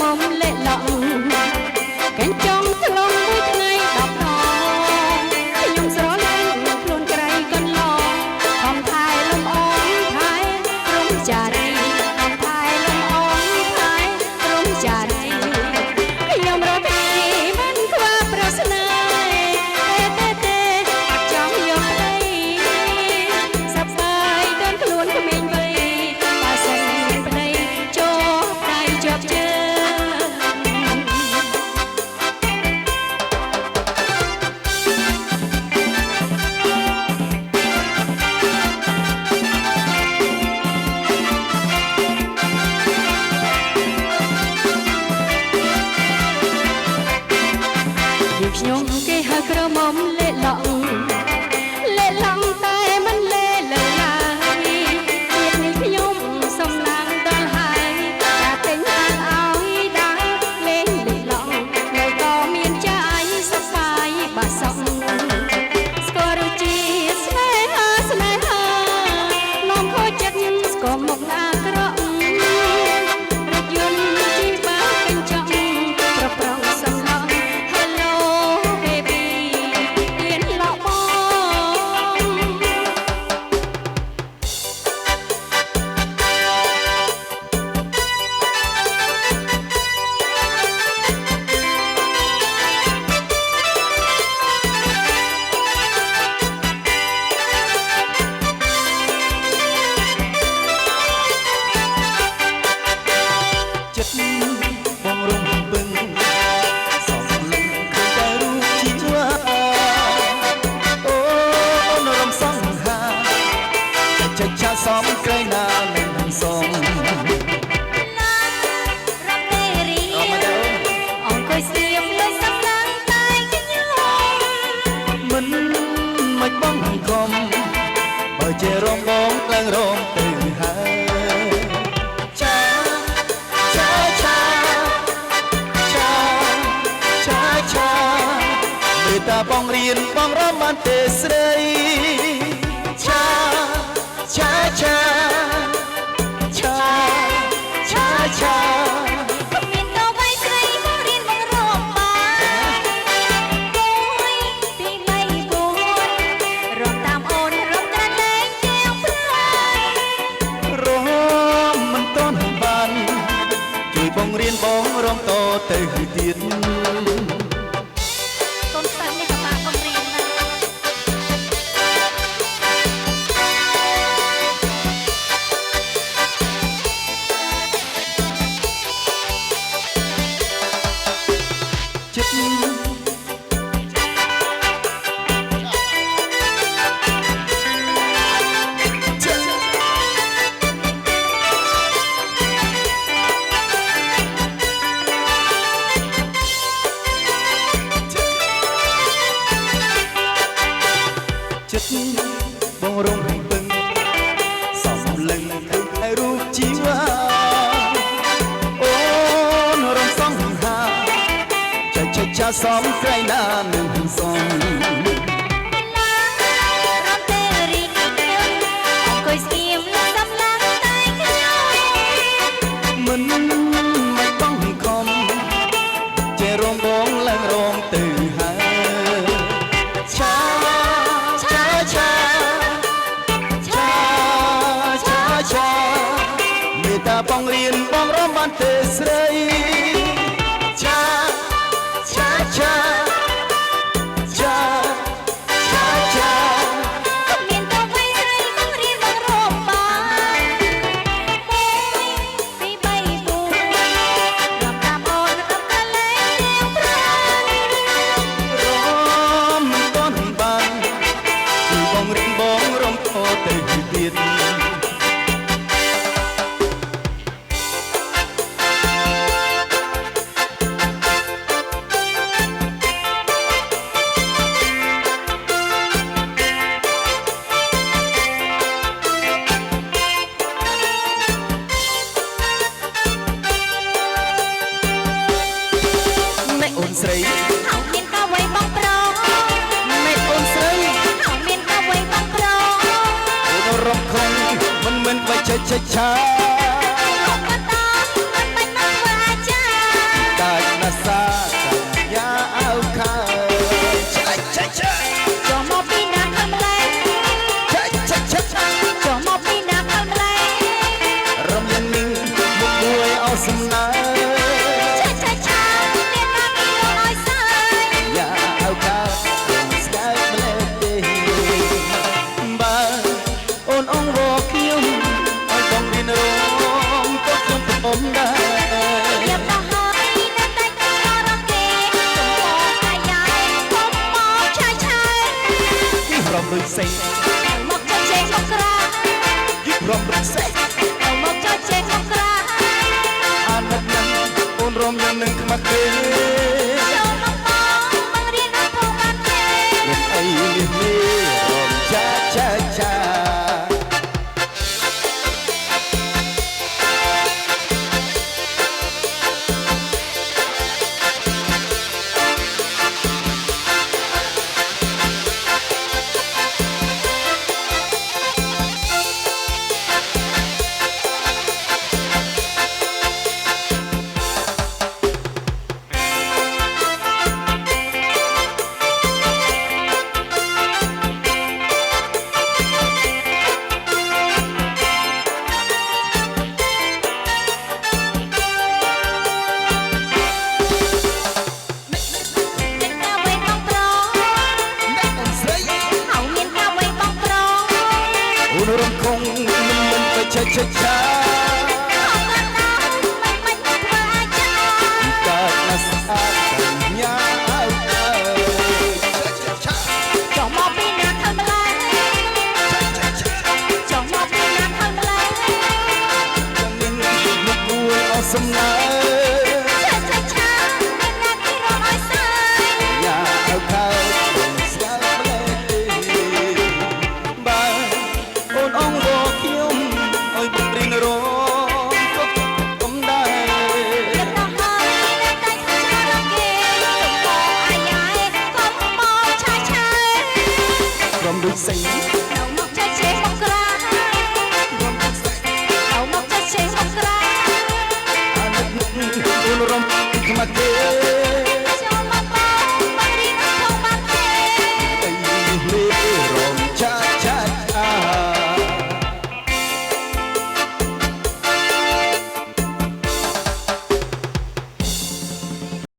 មុំលេឡងកញ្ចង់ថ្លុំមួយថ្ងៃ10ដងខ្ញុំស្រឡាញ់ខ្លួនក្រៃកន្លងខំថែលំអងថែរំចារីខំថែលំអងថែរំចារីខ្ញុំរត់ពីមិនខ្វះប្រស្នាទេចង់យកដីសប្បាយដល់ខ្លួនក្មេងវ័យបើសិនមានប្តីចូលដៃជាប់ជើខ្ញុំគេហៅក្រមុំលេឡងតែមិនលេលើឡើយទៀតនេះខ្ញុំសំឡាងដល់ហើយតែទិញអានឲ្យដែរលេងលេឡងនៅក៏មានចាយសប្បាយបាសក់ស្គាល់រសជាតិស្នេហានាំខូចចិត្តស្គាល់មុខអាក្រក់រថយន្តជីបាកញ្ចក់ប្រប្រងសំឡងសំក្រៃណានឹងសំឡារំទេរីអង្គុយស្ងៀមលើសំឡាងតែខ្ញុំមិនបងខំបើជារំបងឡើងរំទៅហើយចាមេតាបងរៀនបងរំបានទេស្រីមានតវៃស្រីមករៀនមករំបាន1 2 3 4រំតាមអូនរំត្រាត់លេងទាំងព្រៃរំមិនតន់បានជួយបងរៀនបងរំតទៅទៀតកូនសិស្សនេះក៏បានបងរៀនណាបងរំពឹងសំលឹងឃើញតែរូបជីវ៉ាអូនរំសងហាចាសំក្រៃណានឹងសំរំទេរីអង្គុយស្ងៀមលើសំឡាងតែខ្ញុំមិនបងខំជារំបងឡើងរំទៅហើយមេតាបងរៀនបងរំបានទេស្រីមានតវៃស្រីបងរៀនបងរំបាន1 2 3 4រំតាមអូនរំកាលេងទាំងព្រៃរំមិនតន់បានជួយបងរៀនបងរំខទៅទៀត ស្រីហៅមានកាវៃបងប្រុសមេអូនស្រីហៅមានកាវៃបងប្រុសអូនរំខំមិនបាច់ឆាឆាឆាលោកកតាមិនបាច់មកធ្វើអាចារ្យ សំណើឆាមានណាពីរងឲ្យសើយ៉ាអើកើតស្កើម្លេះទេបើអូនអងរកខ្ញុំឲ្យបងរៀនរងក៏ខ្ញុំពុំដែររៀបដល់ហើយនៅតែឆ្លរគេចំពោះអាយ៉ាកុំមកឆាយឆាយយីព្រមដូចសេងមកចុចជេងមកក្រាយីព្រមដូចសេងមកចុចជេងមកក្រាអាណិតណាស់អូនរំយ៉ាងនឹងខ្មាស់ទេចូលមកមករៀនឲ្យផងបានទេមានអីនេះរំចាចារំខងមិនទៅឆាឆាឆាកើតណាស់ស្អាតកញ្ញាអើចង់មកពីណាធ្វើម្ល៉េះចង់មកពីណាធ្វើម្ល៉េះយ៉ាងនេះមកគួរអស់សំណើឆាឆាឆាមានណាពីរងឲ្យសើយ៉ាអើកើតស្កើម្លេះទេបើអូនអងរកខ្ញុំឲ្យបងរៀនរងក៏ពុំដែររៀបដល់ហើយនៅតែឆ្លរគេចំពោះអាយ៉ាកុំមកឆាយឆាយព្រមដូចសេងដល់មកចុចជេងមកក្រាព្រមដូចសេងដល់មកចុចជេងមកក្រាអាណិតអូនរំខ្មាស់ទេ